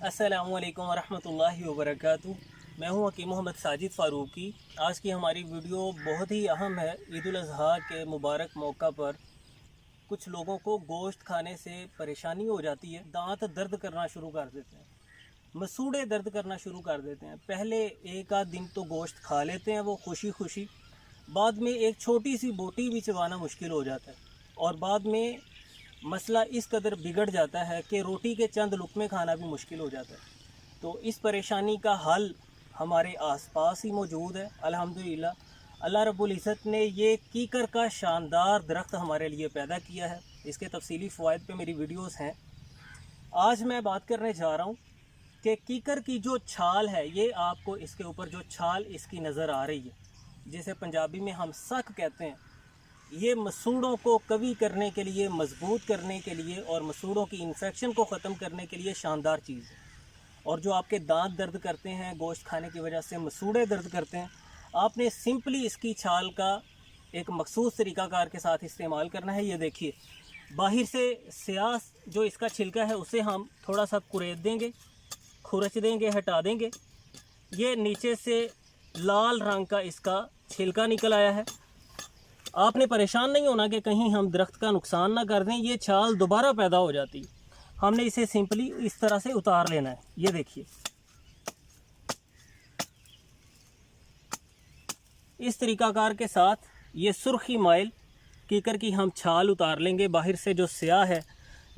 अस्सलामुअलैकुम वरहमतुल्लाहि वबरकातुहू। मैं हूं हकीम मोहम्मद साजिद फ़ारूकी। आज की हमारी वीडियो बहुत ही अहम है। ईद उल अज़हा के मुबारक मौका पर कुछ लोगों को गोश्त खाने से परेशानी हो जाती है। दांत दर्द करना शुरू कर देते हैं, मसूड़े दर्द करना शुरू कर देते हैं। पहले एक आध दिन तो गोश्त खा लेते हैं वो खुशी खुशी, बाद में एक छोटी सी बोटी भी चबाना मुश्किल हो जाता है और बाद में मसला इस कदर बिगड़ जाता है कि रोटी के चंद लुकमे खाना भी मुश्किल हो जाता है। तो इस परेशानी का हल हमारे आसपास ही मौजूद है। अल्हम्दुलिल्लाह अल्लाह रब्बुल इज़्ज़त ने ये कीकर का शानदार दरख्त हमारे लिए पैदा किया है। इसके तफसीली फ़वाइद पे मेरी वीडियोस हैं। आज मैं बात करने जा रहा हूँ कि कीकर की जो छाल है, ये आपको इसके ऊपर जो छाल इसकी नज़र आ रही है, जिसे पंजाबी में हम सक कहते हैं, ये मसूड़ों को कवी करने के लिए, मजबूत करने के लिए और मसूड़ों की इन्फेक्शन को ख़त्म करने के लिए शानदार चीज़ है। और जो आपके दांत दर्द करते हैं, गोश्त खाने की वजह से मसूड़े दर्द करते हैं, आपने सिंपली इसकी छाल का एक मखसूस तरीक़ाकार के साथ इस्तेमाल करना है। ये देखिए, बाहर से स्याह जो इसका छिलका है उसे हम थोड़ा सा कुरेद देंगे, खुरच देंगे, हटा देंगे। ये नीचे से लाल रंग का इसका छिलका निकल आया है। आपने परेशान नहीं होना कि कहीं हम दरख्त का नुकसान ना कर दें। ये छाल दोबारा पैदा हो जाती है। हमने इसे सिंपली इस तरह से उतार लेना है। ये देखिए, इस तरीकाकार के साथ ये सुर्खी माइल कीकर की हम छाल उतार लेंगे। बाहर से जो स्याह है,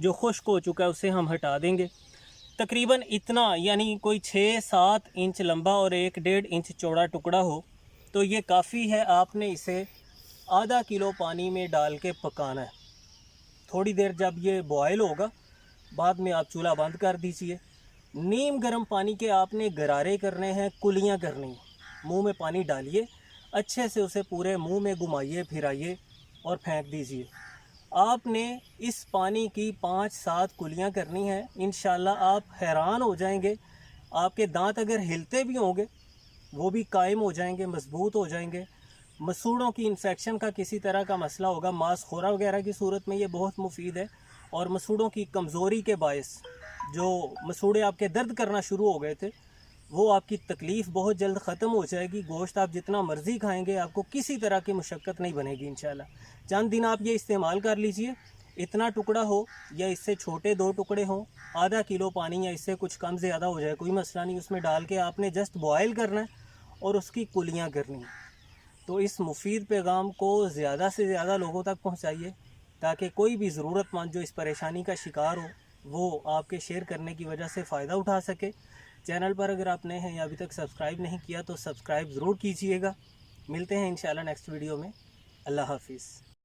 जो खुश्क हो चुका है, उसे हम हटा देंगे। तकरीबन इतना, यानी कोई 6-7 इंच लंबा और 1-1.5 इंच चौड़ा टुकड़ा हो तो ये काफ़ी है। आपने इसे आधा किलो पानी में डाल के पकाना है। थोड़ी देर जब ये बॉयल होगा, बाद में आप चूल्हा बंद कर दीजिए। नीम गर्म पानी के आपने गरारे करने हैं, कुलियाँ करनी हैं। मुंह में पानी डालिए, अच्छे से उसे पूरे मुंह में घुमाइए, फिराइए और फेंक दीजिए। आपने इस पानी की 5-7 कुलियाँ करनी हैं। इंशाल्लाह आप हैरान हो जाएंगे। आपके दांत अगर हिलते भी होंगे वो भी कायम हो जाएंगे, मजबूत हो जाएंगे। मसूड़ों की इन्फेक्शन का किसी तरह का मसला होगा, मांसखोरा वगैरह की सूरत में ये बहुत मुफीद है। और मसूड़ों की कमज़ोरी के बायस जो मसूड़े आपके दर्द करना शुरू हो गए थे, वो आपकी तकलीफ़ बहुत जल्द ख़त्म हो जाएगी। गोश्त आप जितना मर्ज़ी खाएंगे, आपको किसी तरह की मुशक्क़त नहीं बनेगी इंशाल्लाह। चंद दिन आप ये इस्तेमाल कर लीजिए। इतना टुकड़ा हो या इससे छोटे 2 टुकड़े हों, आधा किलो पानी या इससे कुछ कम ज़्यादा हो जाए, कोई मसला नहीं। उसमें डाल के आपने जस्ट बॉयल करना है और उसकी कुलियाँ करनी है। तो इस मुफीद पैगाम को ज़्यादा से ज़्यादा लोगों तक पहुंचाइए, ताकि कोई भी ज़रूरतमंद जो इस परेशानी का शिकार हो वो आपके शेयर करने की वजह से फ़ायदा उठा सके। चैनल पर अगर आप नए हैं या अभी तक सब्सक्राइब नहीं किया तो सब्सक्राइब ज़रूर कीजिएगा। मिलते हैं इंशाल्लाह नेक्स्ट वीडियो में। अल्लाह हाफिज़।